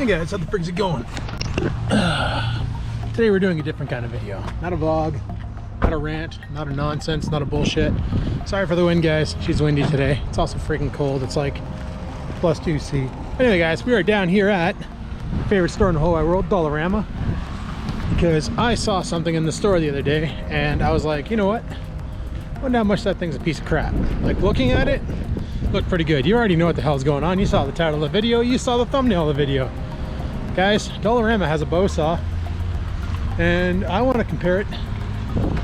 Hey guys, how the frick's it going? Today we're doing a different kind of video. Not a vlog, not a rant, not a nonsense, not a bullshit. Sorry for the wind, guys. She's windy today. It's also freaking cold. It's like +2°C. Anyway, guys, we are down here at my favorite store in the whole wide world, Dollarama, because I saw something in the store the other day and I was like, you know what? I wonder how much that thing's a piece of crap. Like, looking at it, looked pretty good. You already know what the hell's going on. You saw the title of the video, you saw the thumbnail of the video. Guys, Dollarama has a bow saw and I want to compare it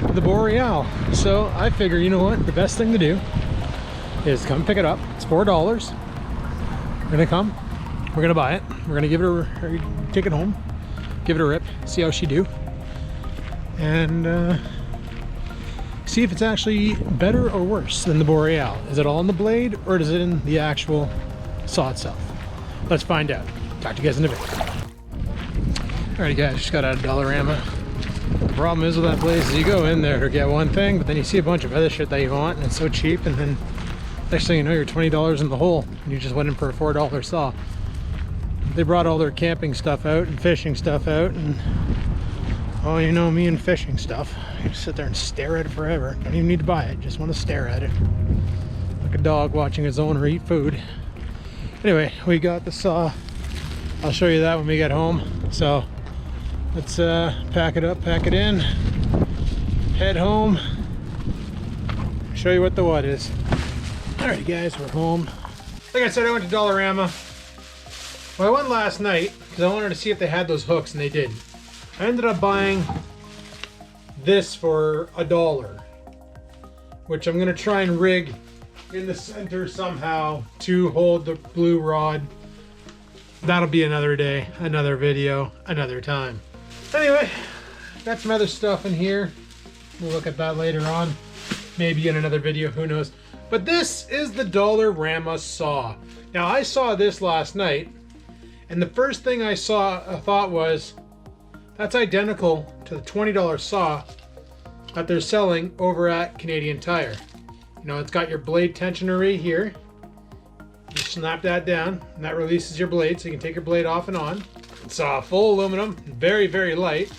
to the Boreal. So I figure, you know what, the best thing to do is come pick it up. It's $4. We're gonna come, we're gonna buy it, we're gonna give it a take it home, give it a rip, see how she do, and see if it's actually better or worse than the Boreal. Is it all in the blade or is it in the actual saw itself? Let's find out. Talk to you guys in a bit. Alrighty guys, just got out of Dollarama. The problem is with that place is you go in there to get one thing, but then you see a bunch of other shit that you want and it's so cheap, and then next thing you know you're $20 in the hole and you just went in for a $4 saw. They brought all their camping stuff out and fishing stuff out, and oh, you know me and fishing stuff. You just sit there and stare at it forever. Don't even need to buy it, just want to stare at it. Like a dog watching its owner eat food. Anyway, we got the saw. I'll show you that when we get home. So let's pack it up, pack it in, head home, show you what the what is. Alright guys, we're home. Like I said, I went to Dollarama. Well, I went last night because I wanted to see if they had those hooks, and they didn't. I ended up buying this for $1, which I'm gonna try and rig in the center somehow to hold the blue rod. That'll be another day, another video, another time. Anyway, got some other stuff in here. We'll look at that later on. Maybe in another video, who knows. But this is the Dollarama saw. Now, I saw this last night, and the first thing I thought was, that's identical to the $20 saw that they're selling over at Canadian Tire. You know, it's got your blade tensioner right here. You snap that down and that releases your blade, so you can take your blade off and on. It's full aluminum, very, very light.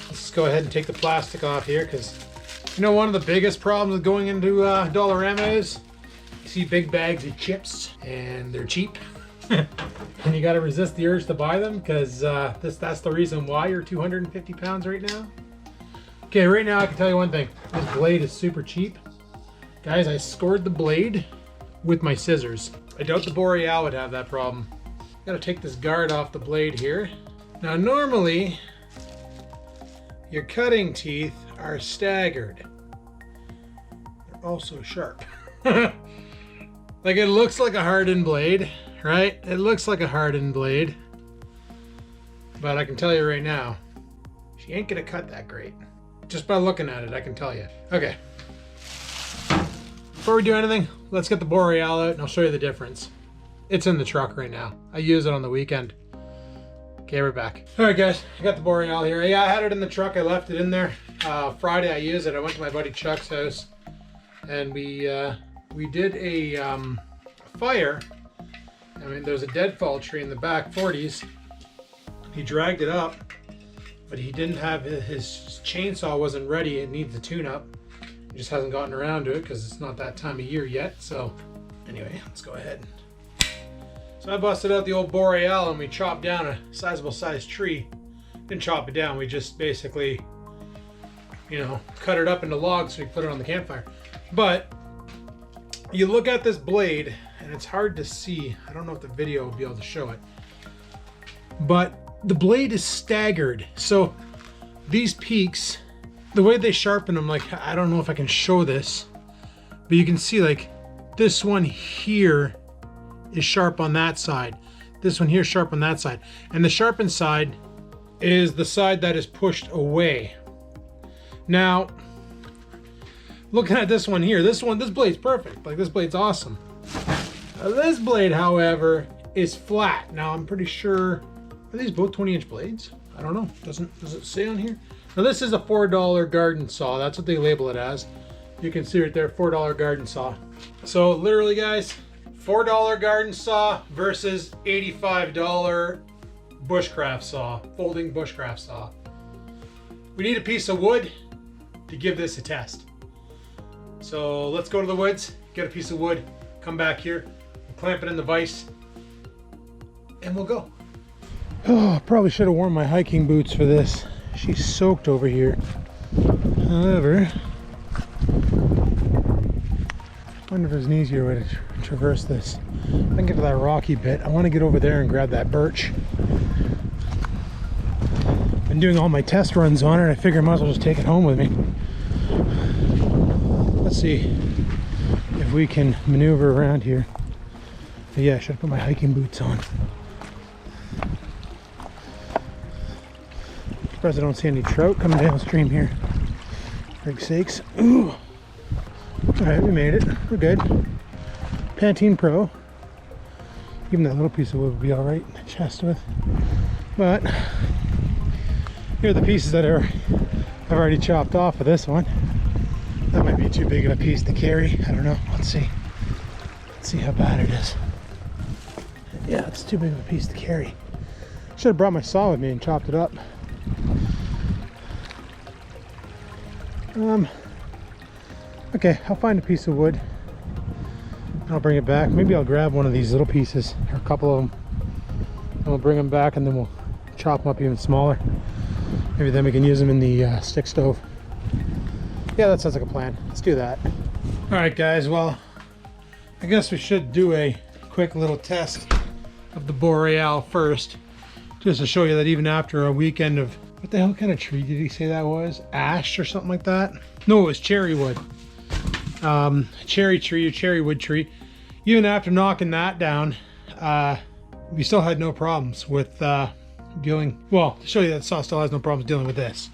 Let's just go ahead and take the plastic off here, because you know one of the biggest problems with going into Dollarama is you see big bags of chips and they're cheap. And you got to resist the urge to buy them, because that's the reason why you're 250 pounds right now. Okay, right now I can tell you one thing. This blade is super cheap. Guys, I scored the blade with my scissors. I doubt the Boreal would have that problem. Gotta take this guard off the blade here. Now normally, your cutting teeth are staggered. They're also sharp. Like, it looks like a hardened blade, right? It looks like a hardened blade. But I can tell you right now, she ain't gonna cut that great. Just by looking at it, I can tell you. Okay. Before we do anything, let's get the Boreal out and I'll show you the difference. It's in the truck right now. I use it on the weekend. Okay, we're back. All right, guys, I got the Boreal here. Yeah, I had it in the truck. I left it in there. Friday I used it. I went to my buddy Chuck's house and we did a fire. I mean, there's a deadfall tree in the back, 40s. He dragged it up, but he didn't have his chainsaw wasn't ready. It needs a tune-up. He just hasn't gotten around to it because it's not that time of year yet. So anyway, let's go ahead. So I busted out the old Boreal and we chopped down a sizable sized tree. Didn't chop it down, we just basically, you know, cut it up into logs so we put it on the campfire. But you look at this blade and it's hard to see. I don't know if the video will be able to show it, but the blade is staggered. So these peaks, the way they sharpen them, like, I don't know if I can show this, but you can see like this one here is sharp on that side. This one here is sharp on that side. And the sharpened side is the side that is pushed away. Now, looking at this one here, this blade's perfect. Like, this blade's awesome. Now, this blade, however, is flat. Now, I'm pretty sure, are these both 20-inch blades? I don't know. Does it say on here? Now, this is a $4 garden saw. That's what they label it as. You can see right there, $4 garden saw. So literally, guys, $4 garden saw versus $85 bushcraft saw, folding bushcraft saw. We need a piece of wood to give this a test. So let's go to the woods, get a piece of wood, come back here, we'll clamp it in the vise, and we'll go. Oh, probably should have worn my hiking boots for this. She's soaked over here. However, I wonder if there's an easier way to traverse this. If I can get to that rocky bit, I want to get over there and grab that birch. Been doing all my test runs on it, and I figure I might as well just take it home with me. Let's see if we can maneuver around here. But yeah, I should have put my hiking boots on. Surprised I don't see any trout coming downstream here. For God's sakes. Ooh. Alright, we made it. We're good. Pantene Pro. Even that little piece of wood would be alright in the chest with. But here are the pieces that I've already chopped off of this one. That might be too big of a piece to carry. I don't know. Let's see. Let's see how bad it is. Yeah, it's too big of a piece to carry. Should have brought my saw with me and chopped it up. Okay, I'll find a piece of wood. I'll bring it back. Maybe I'll grab one of these little pieces, or a couple of them, and we'll bring them back, and then we'll chop them up even smaller. Maybe then we can use them in the stick stove. Yeah, that sounds like a plan. Let's do that. All right, guys. Well, I guess we should do a quick little test of the Boreal first, just to show you that even after a weekend of, what the hell kind of tree did he say that was? Ash or something like that? No, it was cherry wood. Cherry tree or cherry wood tree. Even after knocking that down, we still had no problems with dealing, well, to show you that saw still has no problems dealing with this.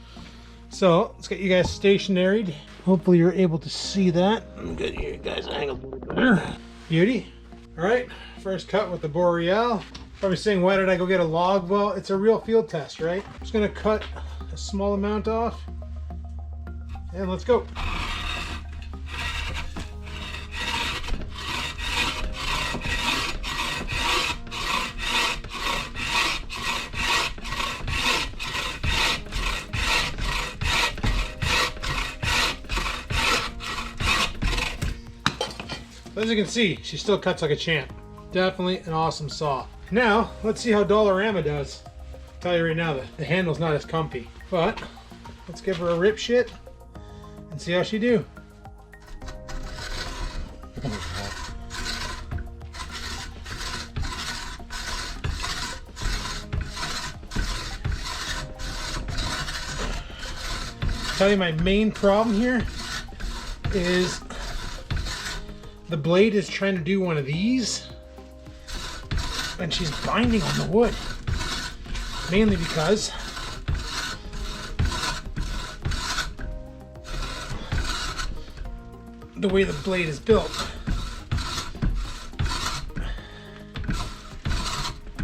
So let's get you guys stationaried. Hopefully you're able to see that. I'm good here, guys. Angled a little better. Beauty. All right, first cut with the Boreal. Probably saying, why did I go get a log? Well, it's a real field test, right? I'm just gonna cut a small amount off, and let's go. As you can see, she still cuts like a champ. Definitely an awesome saw. Now, let's see how Dollarama does. I'll tell you right now that the handle's not as comfy, but let's give her a rip shit and see how she do. Tell you my main problem here is the blade is trying to do one of these, and she's binding on the wood, mainly because the way the blade is built.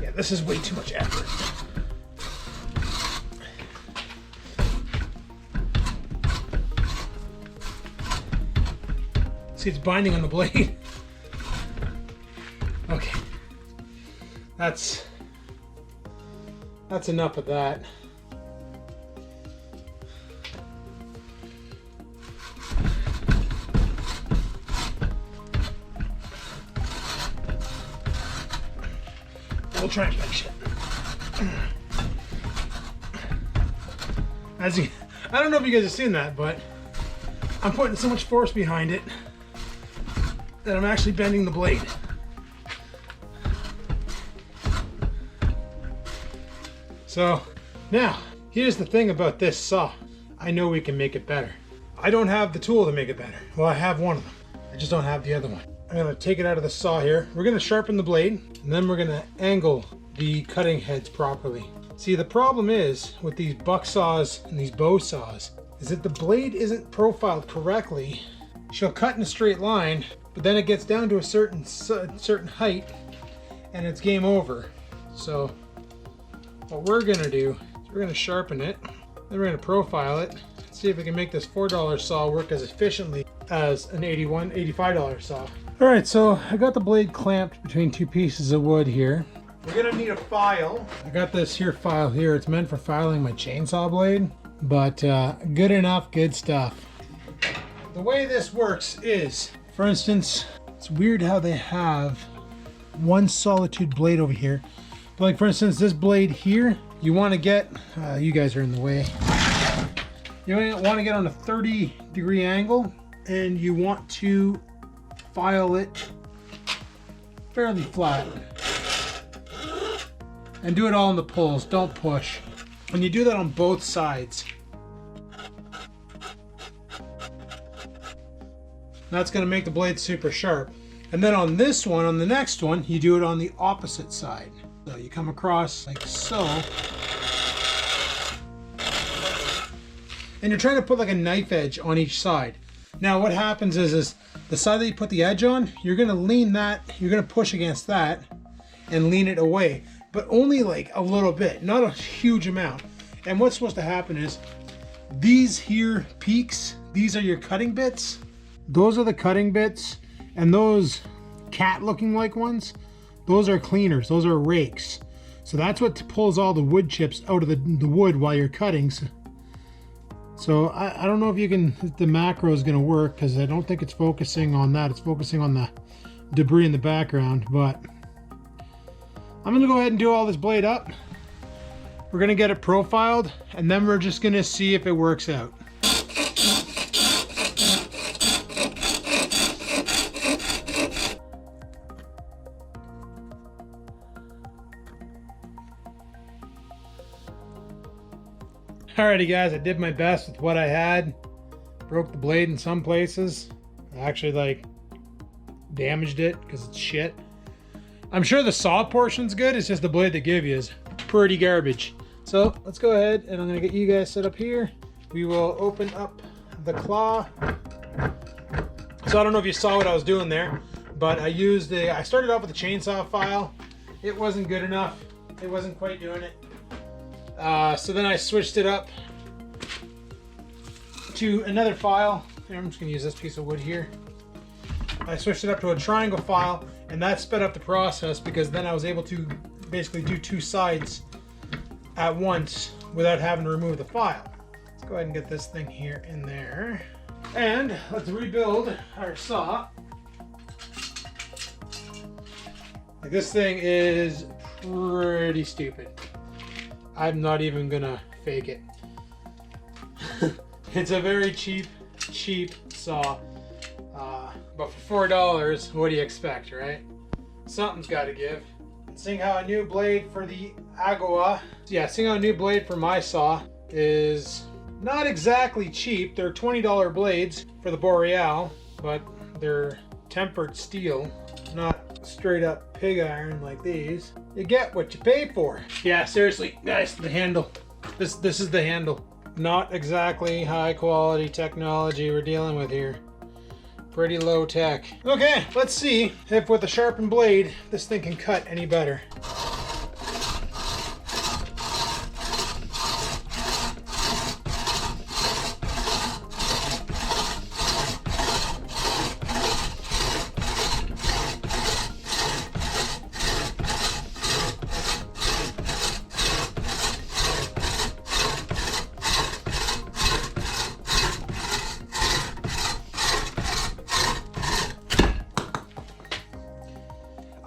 Yeah, this is way too much effort. See, it's binding on the blade. Okay. That's enough of that. We'll try and fix it. I don't know if you guys have seen that, but I'm putting so much force behind it that I'm actually bending the blade. So now, here's the thing about this saw. I know we can make it better. I don't have the tool to make it better. Well, I have one of them. I just don't have the other one. I'm gonna take it out of the saw here. We're gonna sharpen the blade, and then we're gonna angle the cutting heads properly. See, the problem is with these buck saws and these bow saws is that the blade isn't profiled correctly. She'll cut in a straight line, but then it gets down to a certain height, and it's game over. So what we're gonna do is we're gonna sharpen it, then we're gonna profile it, see if we can make this $4 saw work as efficiently as an $85 saw. All right, so I got the blade clamped between two pieces of wood here. We're gonna need a file. I got this here file here. It's meant for filing my chainsaw blade, but good enough, good stuff. The way this works is, for instance, it's weird how they have one solitude blade over here. Like for instance, this blade here, you want to get, you guys are in the way. You want to get on a 30-degree angle, and you want to file it fairly flat. And do it all in the pulls, don't push. When you do that on both sides, that's going to make the blade super sharp. And then on this one, on the next one, you do it on the opposite side. So you come across like so. And you're trying to put like a knife edge on each side. Now what happens is the side that you put the edge on, you're going to lean that, you're going to push against that and lean it away. But only like a little bit, not a huge amount. And what's supposed to happen is these here peaks, these are your cutting bits. Those are the cutting bits, and those cat looking like ones, those are cleaners, those are rakes. So that's what pulls all the wood chips out of the wood while you're cutting. So I don't know if the macro is gonna work, because I don't think it's focusing on that. It's focusing on the debris in the background, but I'm gonna go ahead and do all this blade up. We're gonna get it profiled, and then we're just gonna see if it works out. Alrighty guys, I did my best with what I had. Broke the blade in some places. I actually like damaged it because it's shit. I'm sure the saw portion's good, it's just the blade they give you is pretty garbage. So let's go ahead, and I'm gonna get you guys set up here. We will open up the claw. So I don't know if you saw what I was doing there, but I started off with a chainsaw file. It wasn't good enough. It wasn't quite doing it. So then I switched it up to another file. Here, I'm just gonna use this piece of wood here. I switched it up to a triangle file, and that sped up the process because then I was able to basically do two sides at once without having to remove the file. Let's go ahead and get this thing here in there. And let's rebuild our saw. Like, this thing is pretty stupid. I'm not even gonna fake it. It's a very cheap saw. But for $4, what do you expect, right? Something's gotta give. Seeing how a new blade for the Agawa, seeing how a new blade for my saw is not exactly cheap. They're $20 blades for the Boreal, but they're tempered steel, not straight up pig iron like these. You get what you pay for. Yeah, seriously, guys, the handle. This is the handle. Not exactly high quality technology we're dealing with here. Pretty low tech. Okay, let's see if with a sharpened blade, this thing can cut any better.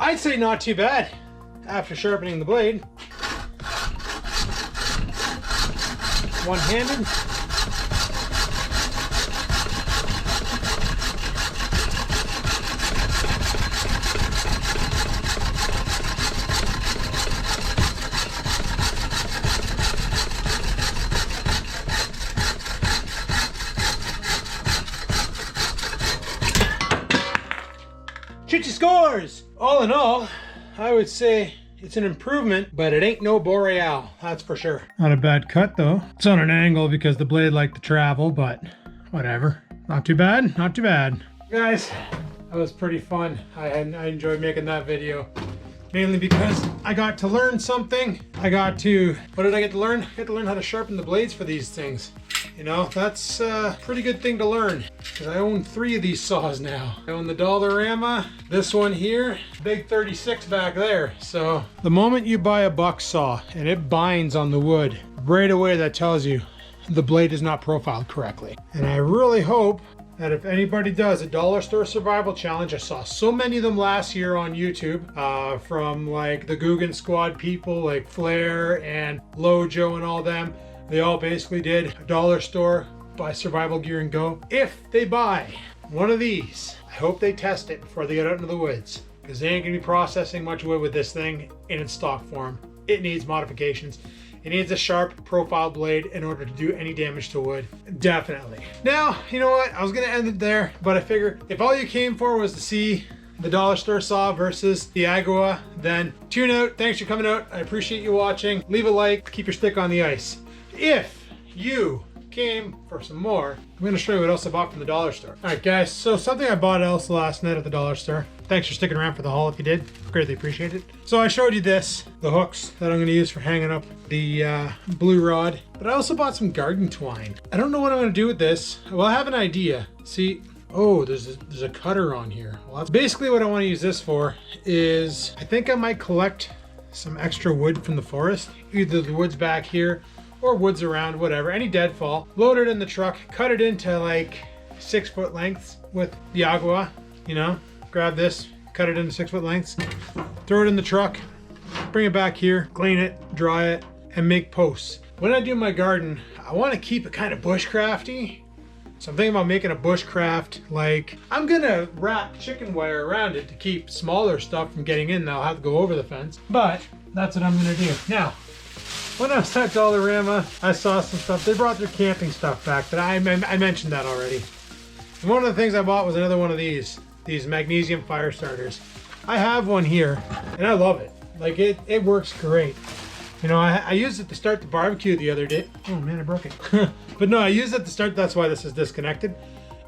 I'd say not too bad after sharpening the blade. One-handed. Chitchy scores! All in all, I would say it's an improvement, but it ain't no Boreal, that's for sure. Not a bad cut though. It's on an angle because the blade liked to travel, but whatever. Not too bad, not too bad. Guys, that was pretty fun. I enjoyed making that video. Mainly because I got to learn something. What did I get to learn? I get to learn how to sharpen the blades for these things. You know, that's a pretty good thing to learn, because I own 3 of these saws now. I own the Dollarama, this one here, big 36 back there. So the moment you buy a buck saw and it binds on the wood, right away that tells you the blade is not profiled correctly. And I really hope that if anybody does a dollar store survival challenge, I saw so many of them last year on YouTube, from like the Guggen Squad people like Flair and Lojo and all them. They all basically did a dollar store, buy survival gear and go. If they buy one of these, I hope they test it before they get out into the woods, because they ain't gonna be processing much wood with this thing in its stock form. It needs modifications. It needs a sharp profile blade in order to do any damage to wood. Definitely. Now, you know what? I was gonna end it there, but I figure if all you came for was to see the dollar store saw versus the Agawa, then tune out. Thanks for coming out. I appreciate you watching. Leave a like, keep your stick on the ice. If you came for some more, I'm gonna show you what else I bought from the dollar store. All right, guys, so something I bought else last night at the dollar store. Thanks for sticking around for the haul if you did. Greatly appreciate it. So I showed you this, the hooks that I'm gonna use for hanging up the blue rod, but I also bought some garden twine. I don't know what I'm gonna do with this. Well, I have an idea. See, oh, there's a cutter on here. Well, that's basically what I wanna use this for. Is I think I might collect some extra wood from the forest, either the woods back here or woods around, whatever, any deadfall, load it in the truck, cut it into like 6 foot lengths with the Agawa, you know, grab this, cut it into 6 foot lengths, throw it in the truck, bring it back here, clean it, dry it, and make posts. When I do my garden, I want to keep it kind of bushcrafty. So I'm thinking about making a bushcraft, like, I'm gonna wrap chicken wire around it to keep smaller stuff from getting in. I'll have to go over the fence, but that's what I'm gonna do. Now, when I was at Dollarama, I saw some stuff. They brought their camping stuff back, but I mentioned that already. And one of the things I bought was another one of these magnesium fire starters. I have one here, and I love it. Like, it works great. You know, I used it to start the barbecue the other day. Oh man, I broke it. But no, I used it to start, that's why this is disconnected.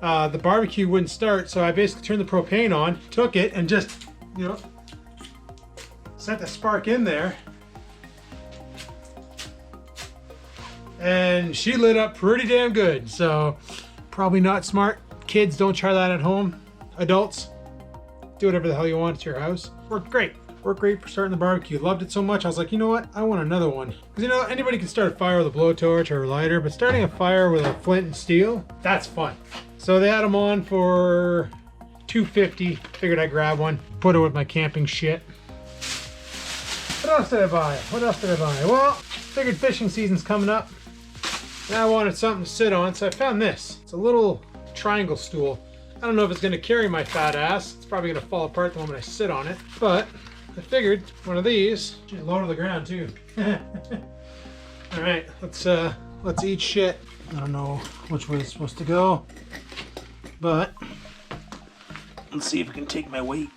The barbecue wouldn't start, so I basically turned the propane on, took it, and just, you know, set the spark in there. And she lit up pretty damn good. So probably not smart. Kids, don't try that at home. Adults, do whatever the hell you want at your house. Worked great. Worked great for starting the barbecue. Loved it so much, I was like, you know what? I want another one. Because, you know, anybody can start a fire with a blowtorch or a lighter, but starting a fire with a flint and steel, that's fun. So they had them on for $2.50. Figured I'd grab one, put it with my camping shit. What else did I buy? Well, figured fishing season's coming up. And I wanted something to sit on, so I found this. It's a little triangle stool. I don't know if it's gonna carry my fat ass. It's probably gonna fall apart the moment I sit on it, but I figured one of these, low to the ground too. All right, let's eat shit. I don't know which way it's supposed to go, but let's see if I can take my weight.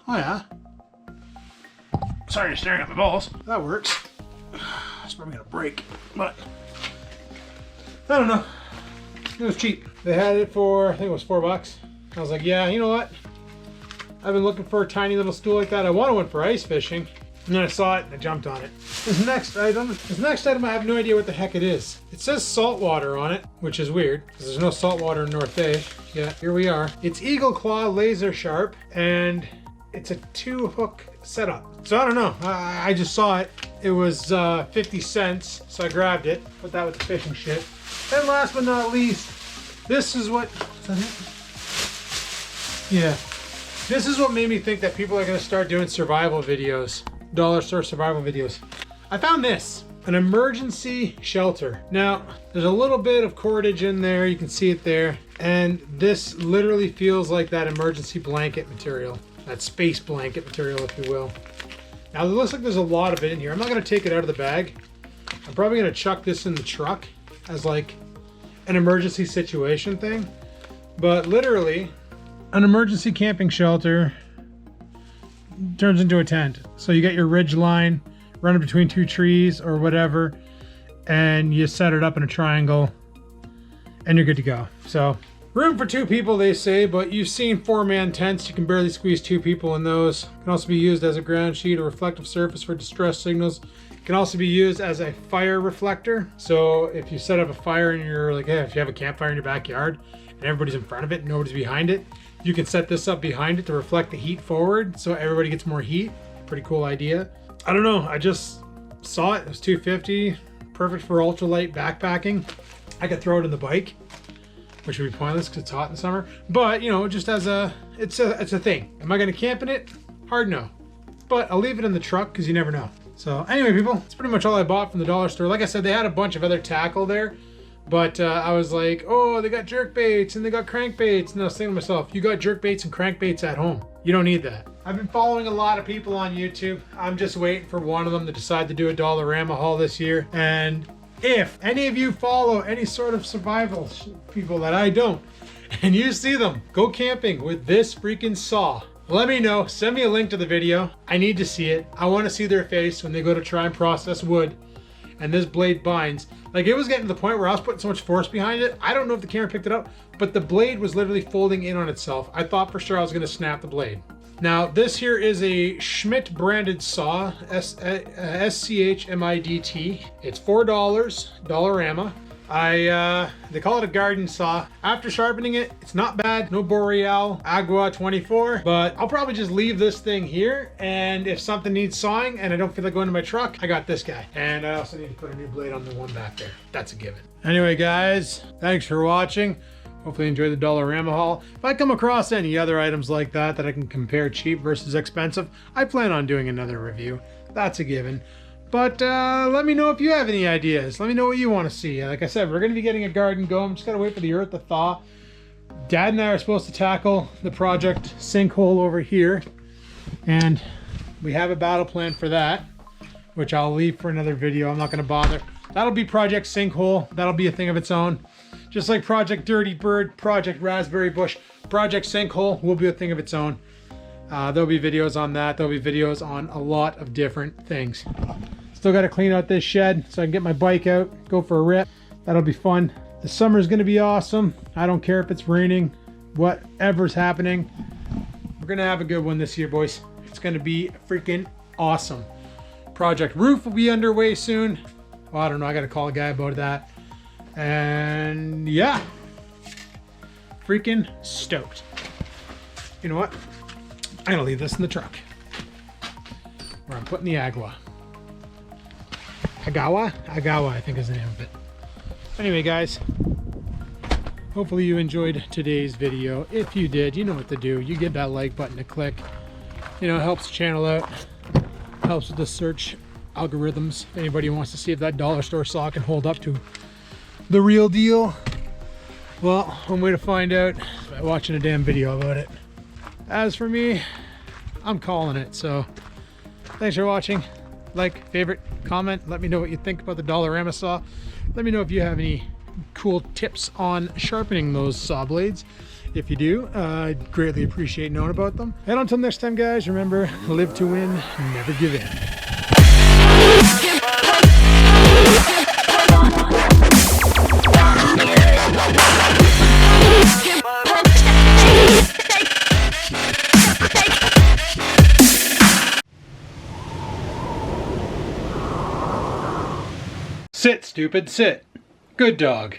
Oh yeah. Sorry, you're staring at my balls. That works. It's probably gonna break, but I don't know. It was cheap. They had it for, I think it was $4. I was like, yeah, you know what? I've been looking for a tiny little stool like that. I wanted one for ice fishing, and then I saw it and I jumped on it. This next item, I have no idea what the heck it is. It says saltwater on it, which is weird because there's no saltwater in North Bay. Yeah, here we are. It's Eagle Claw Laser Sharp, and it's a 2-hook setup. So I don't know. I just saw it. It was 50 cents, so I grabbed it. Put that with the fishing shit. And last but not least, this is what, is that it? Yeah. This is what made me think that people are gonna start doing survival videos. Dollar store survival videos. I found this, an emergency shelter. Now, there's a little bit of cordage in there, you can see it there. And this literally feels like that emergency blanket material. That space blanket material, if you will. Now, it looks like there's a lot of it in here. I'm not gonna take it out of the bag. I'm probably gonna chuck this in the truck as like an emergency situation thing. But literally, an emergency camping shelter turns into a tent. So you get your ridge line, run it between 2 trees or whatever, and you set it up in a triangle and you're good to go. So Room for 2 people, they say, but you've seen 4-man tents. You can barely squeeze 2 people in those. It can also be used as a ground sheet or reflective surface for distress signals. It can also be used as a fire reflector. So if you set up a fire in your, like, if you have a campfire in your backyard and everybody's in front of it and nobody's behind it, you can set this up behind it to reflect the heat forward so everybody gets more heat. Pretty cool idea. I don't know, I just saw it. It was $250. Perfect for ultralight backpacking. I could throw it in the bike, which would be pointless because it's hot in the summer. But, you know, just as it's a thing. Am I gonna camp in it? Hard no. But I'll leave it in the truck because you never know. So anyway, people, that's pretty much all I bought from the dollar store. Like I said, they had a bunch of other tackle there, but I was like, oh, they got jerk baits and they got crankbaits. And I was thinking to myself, you got jerk baits and crankbaits at home. You don't need that. I've been following a lot of people on YouTube. I'm just waiting for one of them to decide to do a Dollarama haul this year. And if any of you follow any sort of survival people that I don't, and you see them go camping with this freaking saw, let me know. Send me a link to the video. I need to see it. I want to see their face when they go to try and process wood and this blade binds. Like, it was getting to the point where I was putting so much force behind it. I don't know if the camera picked it up, but the blade was literally folding in on itself. I thought for sure I was going to snap the blade. Now, this here is a Schmidt branded saw, S-C-H-M-I-D-T. It's $4, Dollarama. They call it a garden saw. After sharpening it, it's not bad. No Boreal, Agawa 24, but I'll probably just leave this thing here. And if something needs sawing and I don't feel like going to my truck, I got this guy. And I also need to put a new blade on the one back there. That's a given. Anyway, guys, thanks for watching. Hopefully you enjoyed the Dollarama haul. If I come across any other items like that I can compare cheap versus expensive, I plan on doing another review. That's a given. But let me know if you have any ideas. Let me know what you want to see. Like I said, we're going to be getting a garden going. Just got to wait for the earth to thaw. Dad and I are supposed to tackle the project sinkhole over here. And we have a battle plan for that, which I'll leave for another video. I'm not going to bother. That'll be Project Sinkhole. That'll be a thing of its own. Just like Project Dirty Bird, Project Raspberry Bush, Project Sinkhole will be a thing of its own. There'll be videos on that. There'll be videos on a lot of different things. Still got to clean out this shed so I can get my bike out, go for a rip. That'll be fun. The summer's going to be awesome. I don't care if it's raining, whatever's happening. We're going to have a good one this year, boys. It's going to be freaking awesome. Project Roof will be underway soon. Oh, I don't know. I got to call a guy about that. And yeah, freaking stoked. You know what? I'm gonna leave this in the truck where I'm putting the Agawa. Agawa, I think is the name of it. Anyway, guys, hopefully you enjoyed today's video. If you did, you know what to do. You get that like button to click. You know, it helps the channel out, helps with the search algorithms. If anybody wants to see if that dollar store saw can hold up to the real deal, well, one way to find out is by watching a damn video about it. As for me, I'm calling it. So thanks for watching. Like, favorite, comment. Let me know what you think about the Dollarama saw. Let me know if you have any cool tips on sharpening those saw blades. If you do, I'd greatly appreciate knowing about them. And until next time, guys, remember, live to win, never give in. Sit, stupid, sit. Good dog.